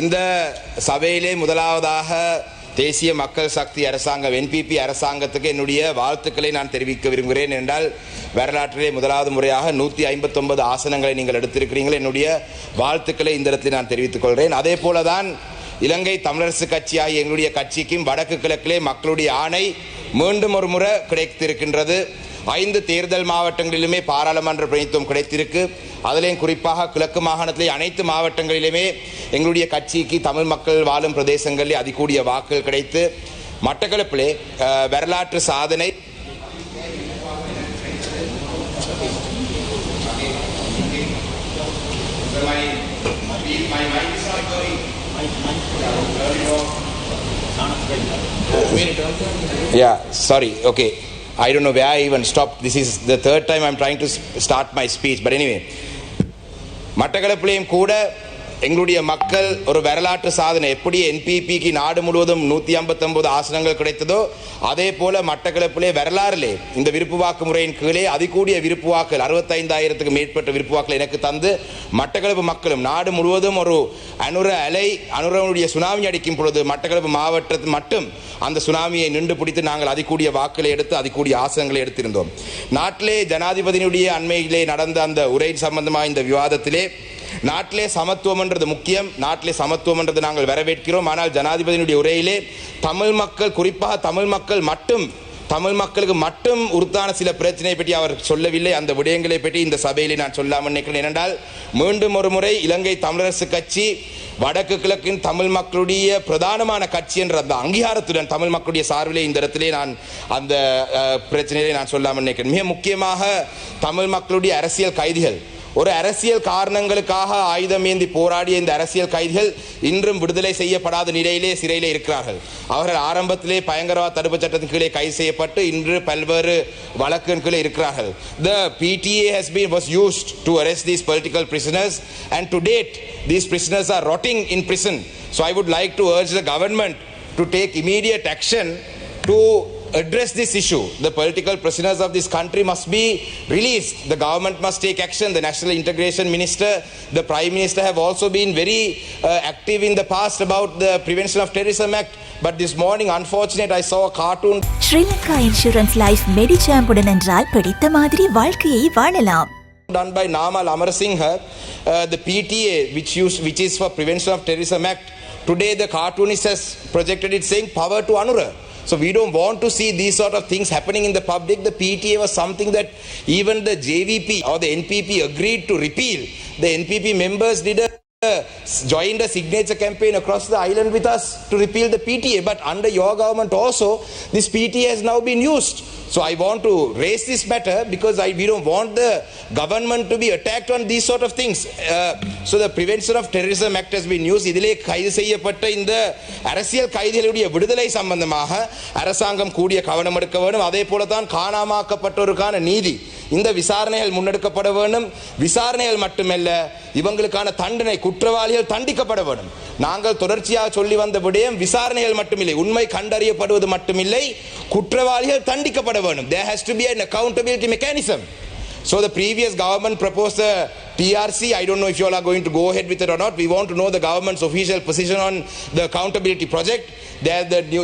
இந்த சபையிலே முதலாவதாக தேசிய மக்கள் சக்தி அரசாங்கம் என்பிபி அரசாங்கத்துக்கு என்னுடைய வாழ்த்துக்களை நான் தெரிவிக்க விரும்புகிறேன். என்றால் வரலாற்றிலே முதலாவது முறையாக 159 ஆசனங்களை நீங்கள் எடுத்திருக்கிறீர்கள். என்னுடைய வாழ்த்துக்களை இந்த இடத்தில் நான் தெரிவித்துக் கொள்கிறேன். அதே போலதான் இலங்கை தமிழரசு கட்சியாகிய எங்களுடைய கட்சிக்கும் வடக்கு கிழக்கிலே மக்களுடைய ஆணை மீண்டும் ஒரு முறை கிடைத்திருக்கின்றது. 5 தேர்தல் மாவட்டங்களிலுமே பாராளுமன்ற பிரதிநிதித்துவம் கிடைத்திருக்கு. அதிலேயும் குறிப்பாக கிழக்கு மாகாணத்திலே அனைத்து மாவட்டங்களிலுமே எங்களுடைய கட்சிக்கு தமிழ் மக்கள் வாழும் பிரதேசங்களிலே அதிகூடிய வாக்குகள் கிடைத்து மட்டக்களப்பிலே வரலாற்று சாதனை I don't know where I even stopped. This is the third time I'm trying to start my speech. But anyway, மட்டக்களப்பிலேயும் கூட எங்களுடைய மக்கள் ஒரு வரலாற்று சாதனை, எப்படி என்பிபிக்கு நாடு முழுவதும் 159 ஆசனங்கள் கிடைத்ததோ அதே போல மட்டக்களப்பிலே வரலாறுலே இந்த விருப்பு வாக்கு முறையின் கீழே அதிகூடிய விருப்பு வாக்குகள் 65,000க்கு மேற்பட்ட விருப்பு வாக்குகள் எனக்கு தந்து மட்டக்களப்பு மக்களும் நாடு முழுவதும் ஒரு அனுரனுடைய சுனாமி அடிக்கும் பொழுது மட்டக்களப்பு மாவட்டத்தில் மட்டும் அந்த சுனாமியை நின்று பிடித்து நாங்கள் அதிகூடிய வாக்குகளை எடுத்து அதிகூடிய ஆசனங்களை எடுத்திருந்தோம். நாட்டிலே ஜனாதிபதியினுடைய அண்மையிலே நடந்த அந்த உரை சம்பந்தமாக இந்த விவாதத்திலே நாட்டிலே சமத்துவம் என்றது முக்கியம், நாட்டிலே சமத்துவம் என்றது நாங்கள் வரவேற்கிறோம். ஆனால் ஜனாதிபதியினுடைய உரையிலே தமிழ் மக்கள், குறிப்பாக தமிழ் மக்களுக்கு மட்டும் உறுத்தான சில பிரச்சனை பற்றி அவர் சொல்லவில்லை. அந்த விடயங்களை பற்றி இந்த சபையிலே நான் சொல்லாமல் நினைக்கிறேன். ஏனென்றால் மீண்டும் ஒரு முறை இலங்கை தமிழரசு கட்சி வடக்கு கிழக்கின் தமிழ் மக்களுடைய பிரதானமான கட்சி என்ற அந்த அங்கீகாரத்துடன் தமிழ் மக்களுடைய சார்பிலே இந்த இடத்திலே நான் அந்த பிரச்சனையை நான் சொல்லாமல் நினைக்கிறேன். மிக முக்கியமாக தமிழ் மக்களுடைய அரசியல் கைதிகள், ஒரு அரசியல் காரணங்களுக்காக ஆயுதம் ஏந்தி போராடிய இந்த அரசியல் கைதிகள் இன்றும் விடுதலை செய்யப்படாத நிலையிலே சிறையிலே இருக்கிறார்கள். அவர்கள் ஆரம்பத்திலே பயங்கரவாத தடுப்பு சட்டத்தின் கீழே கைது செய்யப்பட்டு இன்று பல்வேறு வழக்கின் கீழே இருக்கிறார்கள். The PTA was used to arrest these political prisoners, and to date these prisoners are rotting in prison. So I would like to urge the government to take immediate action to address this issue. The political prisoners of this country must be released. The government must take action. The National Integration Minister, the Prime Minister have also been very active in the past about the Prevention of Terrorism Act. But this morning, unfortunately, I saw a cartoon. Sri Lanka Insurance Life Medichamp உடன் என்றால் பிடித்த மாதிரி வாழ்க்கையை வாழலாம். Done by Namal Amarasinghe, the PTA, which is for Prevention of Terrorism Act. Today, the cartoonist has projected it saying power to Anura. So we don't want to see these sort of things happening in the public. The PTA was something that even the JVP or the NPP agreed to repeal. The NPP members joined a signature campaign across the island with us to repeal the PTA. But under your government also, this PTA has now been used. So I want to raise this matter because we don't want the government to be attacked on these sort of things. So the Prevention of Terrorism Act has been used. இதிலே கைது செய்யப்பட்ட இந்த அரசியல் கைதிகளுடைய விடுதலை சம்பந்தமாக அரசாங்கம் கூடிய கவனம் எடுக்க வேண்டும். அதே போலதான் காணாமாக்கப்பட்டோருக்கான நீதி, இந்த விசாரணைகள் முன்னெடுக்கப்பட வேண்டும். விசாரணைகள் மட்டுமல்ல, இவங்களுக்கான தண்டனை, குற்றவாளிகள் தண்டிக்கப்பட வேண்டும். நாங்கள் தொடர்ச்சியாக சொல்லி வந்த விடயம் விசாரணைகள் மட்டுமில்லை, உண்மை கண்டறியப்படுவது மட்டுமில்லை, குற்றவாளிகள் தண்டிக்கப்பட வேண்டும். There has to be an accountability mechanism. So the previous government proposed a TRC. I don't know if you all are going to go ahead with it or not. We want to know the government's official position on the accountability project. There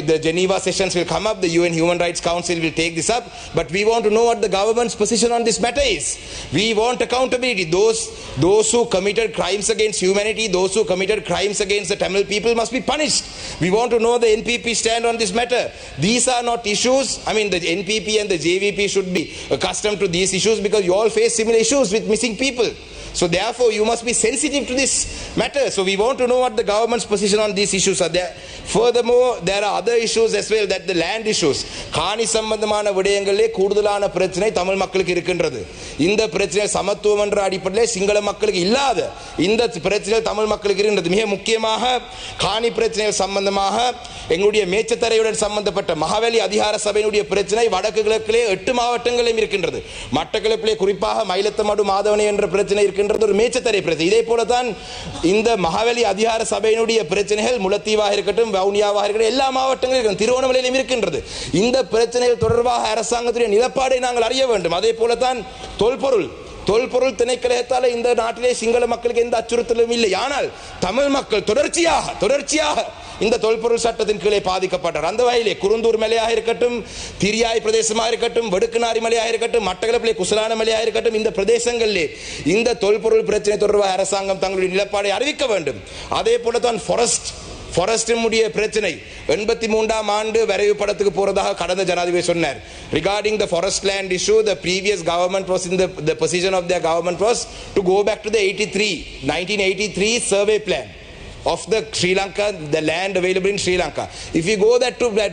the Geneva sessions will come up. The UN Human Rights Council will take this up. But we want to know what the government's position on this matter is. We want accountability. Those who committed crimes against humanity, those who committed crimes against the Tamil people must be punished. We want to know the NPP stand on this matter. These are not issues. I mean, the NPP and the JVP should be accustomed to these issues because you all face similar issues with missing people. So therefore you must be sensitive to this matter. So we want to know what the government's position on these issues are there. Furthermore, there are other issues as well, that the land issues. காணி சம்பந்தமான விடயங்களே கூடுதலான பிரச்சனை தமிழ் மக்களுக்கு இருக்கின்றது. இந்த பிரச்சனை சமத்துவம் என்ற அடிப்படையில் சிங்கள மக்களுக்கு இல்லாத இந்த பிரச்சனை தமிழ் மக்களுக்கு இருக்கின்றது. மிக முக்கியமாக காணி பிரச்சனைகள் சம்பந்தமாக எங்களுடைய மேச்சத்தரையுடன் சம்பந்தப்பட்ட மகாவலி அதிகார சபையினுடைய பிரச்சனை வடக்கு கிழக்கிலே 8 மாவட்டங்களிலும் இருக்கின்றது. மட்டக்களப்பிலே குறிப்பாக மயிலத்தமடு மாதவனை என்ற பிரச்சனை இருக்கின்றது, ஒரு மேச்சத்தரை பிரச்சனை. இதே போலதான் இந்த மகாவலி அதிகார சபையினுடைய பிரச்சனைகள் முல்லைத்தீவாக இருக்கட்டும், வவுனியாவாக இருக்கட்டும், எல்லா மாவட்டங்களிலும் திருவோணமலையிலும் இருக்கின்றது. இந்த பிரச்சனைகள் தொடர்பாக அரசாங்கத்துடைய நிலப்பாடை நாங்கள் அறிய வேண்டும். அதே போலதான் தொல்பொருள் தொல்பொருள் திணைக்களத்தால் இந்த நாட்டிலே சிங்கள மக்களுக்கு எந்த அச்சுறுத்தலும் இல்லை. ஆனால் தமிழ் மக்கள் தொடர்ச்சியாக இந்த தொல்பொருள் சட்டத்தின் கீழே பாதிக்கப்பட்டார். அந்த வகையிலே குருந்தூர் மலையாக இருக்கட்டும், திரியாய் பிரதேசமாக இருக்கட்டும், வெடுக்குநாரி மலையாக இருக்கட்டும், மட்டக்களப்பிலே குசலான மலையாக இருக்கட்டும், இந்த பிரதேசங்களிலே இந்த தொல்பொருள் பிரச்சனை தொடர்பாக அரசாங்கம் தங்களுடைய நிலப்பாடை அறிவிக்க வேண்டும். அதே போல தான் ஃபாரஸ்டினுடைய பிரச்சனை 83ஆம் ஆண்டு வரைவு படத்துக்கு போறதாக கடந்த ஜனாதிபதி சொன்னார். Regarding the forest land issue, the previous government was in the position of their government was to go back to the 1983 survey plan of the Sri Lanka, the land available in Sri Lanka. If we go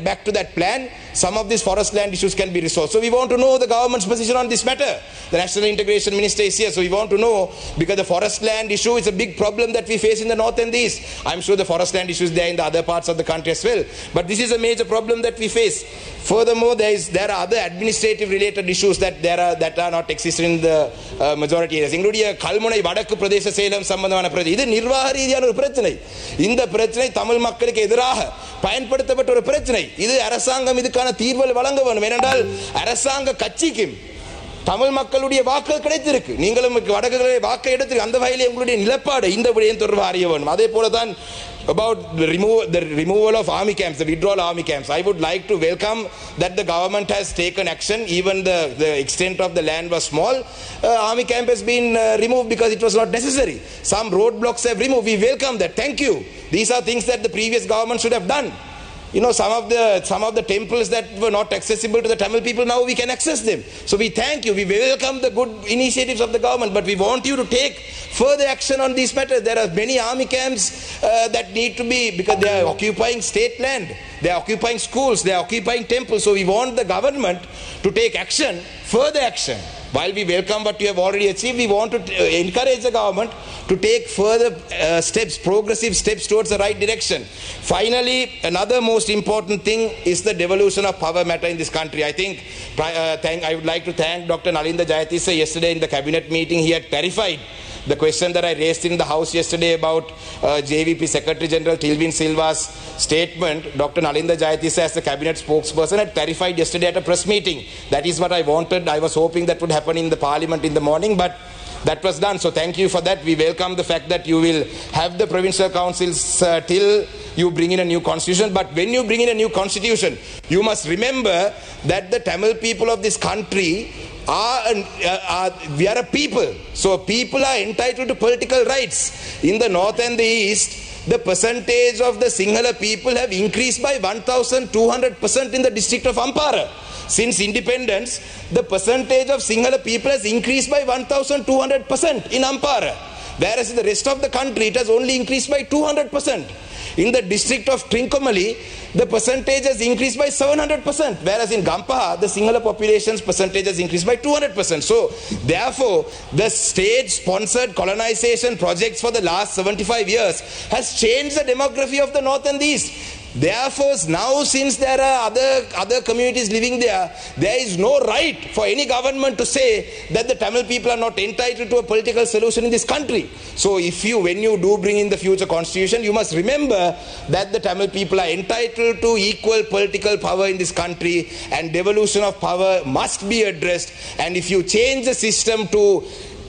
back to that plan, some of these forest land issues can be resolved. So we want to know the government's position on this matter. The National Integration Minister is here, so we want to know, because the forest land issue is a big problem that we face in the north and the east. I'm sure the forest land issues there in the other parts of the country as well, but this is a major problem that we face. Furthermore, there are other administrative related issues that are not existing in the majority areas. Including Kalmunai வடக்கு பிரதேச சேலம் சம்பந்தமான பிரச்சனை, இது நிர்வாக ரீதியான ஒரு பிரச்சனை. இந்த பிரச்சனை தமிழ் மக்களுக்கு எதிராக பயன்படுத்தப்பட்ட ஒரு பிரச்சனை. இது அரசாங்கம் இதுக்கான தீர்வுகள் வழங்க வேண்டும். ஏனென்றால் அரசாங்க கட்சிக்கும் தமிழ் மக்களுடைய வாக்குகள் கிடைத்திருக்கு, நீங்களும் வடக்குகளை வாக்கை எடுத்து அந்த வகையிலே உங்களுடைய நிலப்பாடு இந்த விடயம் தொடர்பாக அறிய வேண்டும். அதே போல தான் about the removal of army camps, the withdrawal army camps. I would like to welcome that the government has taken action. Even the extent of the land was small. Army camp has been removed because it was not necessary. Some roadblocks have removed. We welcome that. Thank you. These are things that the previous government should have done. You know, some of the temples that were not accessible to the Tamil people, now we can access them. So we thank you. We welcome the good initiatives of the government, but we want you to take further action on these matters. There are many army camps that need to be, because they are occupying state land, they are occupying schools, they are occupying temples. So we want the government to take action, further action. While we welcome what you have already achieved, we want to encourage the government to take further steps, progressive steps towards the right direction. Finally, another most important thing is the devolution of power matter in this country. I think I would like to thank Dr. Nalinda Jayatissa. Yesterday in the cabinet meeting, he had clarified the question that I raised in the House yesterday about JVP Secretary General Tilvin Silva's statement. Dr. Nalinda Jayatissa, as the cabinet spokesperson, had clarified yesterday at a press meeting. That is what I wanted. I was hoping that would happen in the parliament in the morning, but that was done. So thank you for that. We welcome the fact that you will have the provincial councils till you bring in a new constitution. But when you bring in a new constitution, you must remember that the Tamil people of this country we are a people. So people are entitled to political rights. In the north and the east, the percentage of the Sinhala people have increased by 1,200% in the district of Ampara. Since independence, the percentage of Sinhala people has increased by 1,200% in Ampara. Whereas in the rest of the country, it has only increased by 200%. In the district of Trincomalee, the percentage has increased by 700%, whereas in Gampaha, the Sinhala population's percentage has increased by 200%. So, therefore, the state-sponsored colonization projects for the last 75 years has changed the demography of the north and the east. Therefore, now since there are other communities living there, there is no right for any government to say that the Tamil people are not entitled to a political solution in this country. So when you do bring in the future constitution, you must remember that the Tamil people are entitled to equal political power in this country, and devolution of power must be addressed. And if you change the system to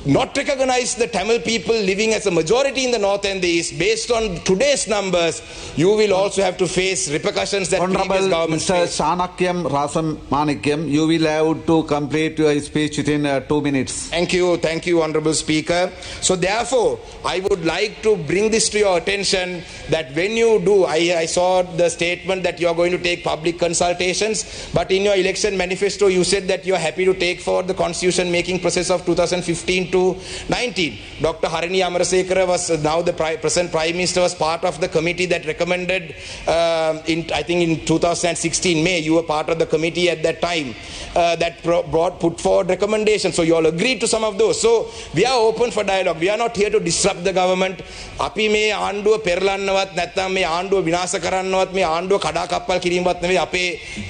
not recognize the Tamil people living as a majority in the north and the east based on today's numbers, you will also have to face repercussions that previous governments faced. Shanakyam Rasam Manikyam, you will have to complete your speech within 2 minutes. Thank you, Honorable Speaker. So therefore, I would like to bring this to your attention that when you do, I saw the statement that you are going to take public consultations, but in your election manifesto, you said that you are happy to take forward the constitution making process of 2015 to 19. Dr. Harini Amarasekara was now the present Prime Minister, was part of the committee that recommended I think in 2016 May, you were part of the committee at that time that put forward recommendations. So you all agreed to some of those. So we are open for dialogue. We are not here to disrupt the government. අපි මේ ආණ්ඩුව පෙරලන්නවත් නැත්නම් මේ ආණ්ඩුව විනාශ කරන්නවත් මේ ආණ්ඩුව කඩා කප්පල් කිරීමවත් නෙවෙයි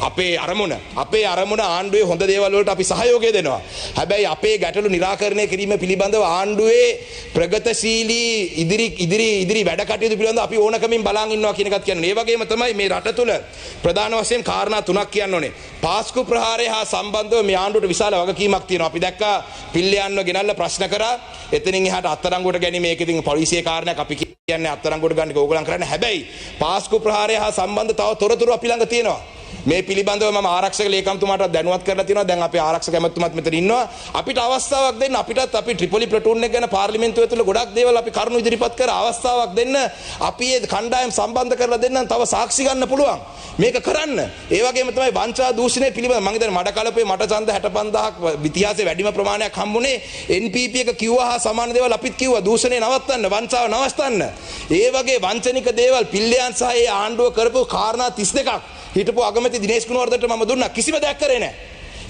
අපේ අරමුණ. අපේ අරමුණ ආණ්ඩුවේ හොඳ දේවල් වලට අපි සහයෝගය දෙනවා. හැබැයි අපේ ගැටලු निराකරණය කිරීමේ කිරීම පිළිබඳව ආණ්ඩුවේ ප්‍රගතශීලී ඉදිරි වැඩ කටයුතු පිළිබඳව අපි ඕනකමින් බලන් ඉන්නවා කියන එකත් කියන්නේ. ඒ වගේම තමයි මේ රට තුළ ප්‍රධාන වශයෙන් කාරණා තුනක් කියන්න ඕනේ. පාස්කු ප්‍රහාරය හා සම්බන්ධව මේ ආණ්ඩුවට විශාල වගකීමක් තියෙනවා. අපි දැක්කා පිල්ලයන්ව ගෙනල්ලා ප්‍රශ්න කරා. එතනින් එහාට අත්අඩංගුවට ගැනීම ඒක ඉතින් පොලිසියේ කාරණයක් අපි කියන්නේ අත්අඩංගුවට ගන්න එක ඕගොල්ලන් කරන්නේ. හැබැයි පාස්කු ප්‍රහාරය හා සම්බන්ධ තව තොරතුරු අපි ළඟ තියෙනවා. මේ පිළිබඳව මම ආරක්ෂක ලේකම්තුමාට දැනුවත් කරලා තියෙනවා. දැන් අපේ ආරක්ෂක ඇමතුමාත් මෙතන ඉන්නවා. අපිට අවස්ථාවක් දෙන්න. අපිටත් අපි ට්‍රිපොලි ප්ලටූන් එක ගැන පාර්ලිමේන්තුව තුළ ගොඩක් දේවල් අපි කරුණු ඉදිරිපත් කර අවස්ථාවක් දෙන්න. අපි මේ කණ්ඩායම් සම්බන්ධ කරලා දෙන්නම්. තව සාක්ෂි ගන්න පුළුවන්. මේක කරන්න. ඒ වගේම තමයි වංචා දූෂණය පිළිබඳව මම හිතන්නේ මඩ කලපේ මට ඡන්ද 65000ක් ඉතිහාසයේ වැඩිම ප්‍රමාණයක් හම්බුනේ NPP එක කිව්වා හා සමාන දේවල් අපිත් කිව්වා. දූෂණය නවත්තන්න, වංචාව නවත්තන්න. ඒ වගේ වංචනික දේවල් පිල්ලයන් සහ ඒ ආණ්ඩුව කරපු කාරණා 32ක් හිටපු අගමැති දිනේෂ් කුණවර්ධනට මම දුන්නා. කිසිම දෙයක් කරේ නැහැ.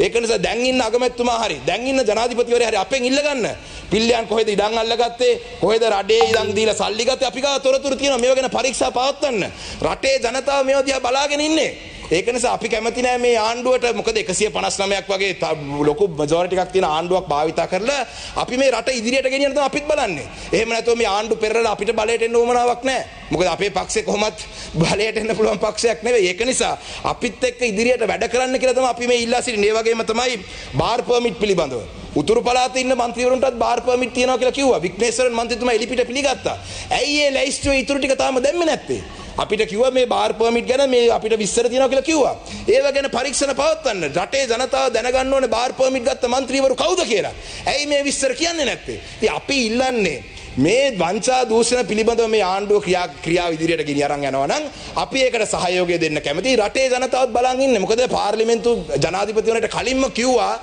ඒක නිසා දැන් ඉන්න අගමැතිතුමා හරි දැන් ඉන්න ජනාධිපතිවරයා හරි අපෙන් ඉල්ල ගන්න. පිල්ලයන් කොහෙද ඉඩම් අල්ලගත්තේ? කොහෙද රටේ ඉඩම් දීලා සල්ලි ගත්තේ? අපි ගාව තොරතුරු තියෙනවා. මේව ගැන පරීක්ෂා පවත්වන්න. රටේ ජනතාව මේව දිහා බලාගෙන ඉන්නේ. ඒක නිසා අපි කැමති නෑ මේ ආණ්ඩුවට. මොකද 159ක් වගේ ලොකු මැජොරිටි එකක් තියෙන ආණ්ඩුවක් භාවිතා කරලා අපි මේ රට ඉදිරියට ගෙනියන්න තමයි අපිත් බලන්නේ. එහෙම නැතුව මේ ආණ්ඩු පෙරලා අපිට බලයට එන්න උවමනාවක් නෑ. මොකද අපේ පක්ෂේ කොහොමත් බලයට එන්න පුළුවන් පක්ෂයක් නෙවෙයි. ඒක නිසා අපිත් එක්ක ඉදිරියට වැඩ කරන්න කියලා තමයි අපි මේ ඉල්ලා සිටින්නේ. ඒ වගේම තමයි බාර් පර්මිට් පිළිබඳව. උතුරු පළාතේ ඉන්න മന്ത്രിවරුන්ටත් බාර් පර්මිට් තියනවා කියලා කිව්වා. විග්නේශ්වරන් මන්ත්‍රීතුමා එලිපිට පිළිගත්තා. ඇයි ඒ ලැයිස්තුවේ ඉතුරු ටික තාම දැම්මේ නැත්තේ? අපිට කිව්වා මේ බාර් පර්මිට් ගැන මේ අපිට විස්තර තියෙනවා කියලා කිව්වා. ඒව ගැන පරීක්ෂණ පවත්වන්න. රටේ ජනතාව දැනගන්න ඕනේ බාර් පර්මිට් ගත්ත മന്ത്രിවරු කවුද කියලා. ඇයි මේ විස්තර කියන්නේ නැත්තේ? ඉතින් අපි ඉල්ලන්නේ මේ වංචා දූෂණ පිළිබඳව මේ ආණ්ඩුව ක්‍රියාව ඉදිරියට ගෙනිය අරන් යනවා නම් අපි ඒකට සහයෝගය දෙන්න කැමතියි. රටේ ජනතාවත් බලන් ඉන්නේ. මොකද පාර්ලිමේන්තු ජනාධිපතිවරයාට කලින්ම කිව්වා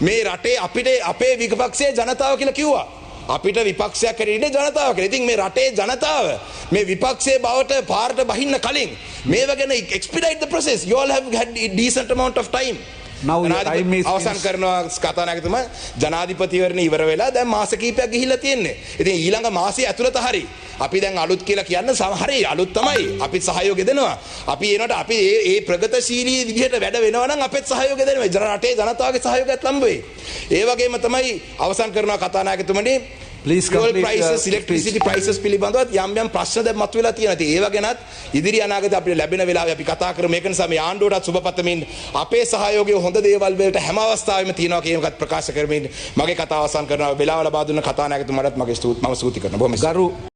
මේ රටේ අපිට අපේ විපක්ෂයේ ජනතාව කියලා කිව්වා. අපිට විපක්ෂයක් හැටියට ජනතාව කියලා. ඉතින් මේ රටේ ජනතාව මේ විපක්ෂයේ බවට පාරට බහින්න කලින් මේව ගැන expedite the process. You all have had a decent amount of time. අවසන් කරනවා කතානායකතුමා. ජනාධිපතිවරණ ඉවර වෙලා දැන් මාස කිහිපයක් ගිහිල්ලා තියෙන්නේ. ඉතින් ඊළඟ මාසයේ ඇතුළත හරි අපි දැන් අලුත් කියලා කියන්න හරි අලුත් තමයි. අපි සහයෝගය දෙනවා. අපි එනකොට අපි මේ ප්‍රගතශීලී විදිහට වැඩ වෙනවා නම් අපිත් සහයෝගය දෙනවා. රටේ ජනතාවගේ සහයෝගයත් ලම්බ වෙයි. ඒ වගේම තමයි අවසන් කරනවා කතානායකතුමනි. fuel prices, electricity prices පිළිබඳව යම් යම් ප්‍රශ්න දැන් මතුවලා තියෙනවා. ඉතින් ඒව ගැනත් ඉදිරි අනාගතේ අපිට ලැබෙන වෙලාවේ අපි කතා කරමු. ඒක නිසා මේ ආණ්ඩුවටත් සුබපතමින් අපේ සහයෝගය හොඳ දේවල් වලට හැම අවස්ථාවෙම තියෙනවා කියන එකත් ප්‍රකාශ කරමින් මගේ කතාව අවසන් කරනවා. වෙලාව ලබා දුන්න කතානායකතුමාටත් මම ස්තුති කරනවා. බොහොම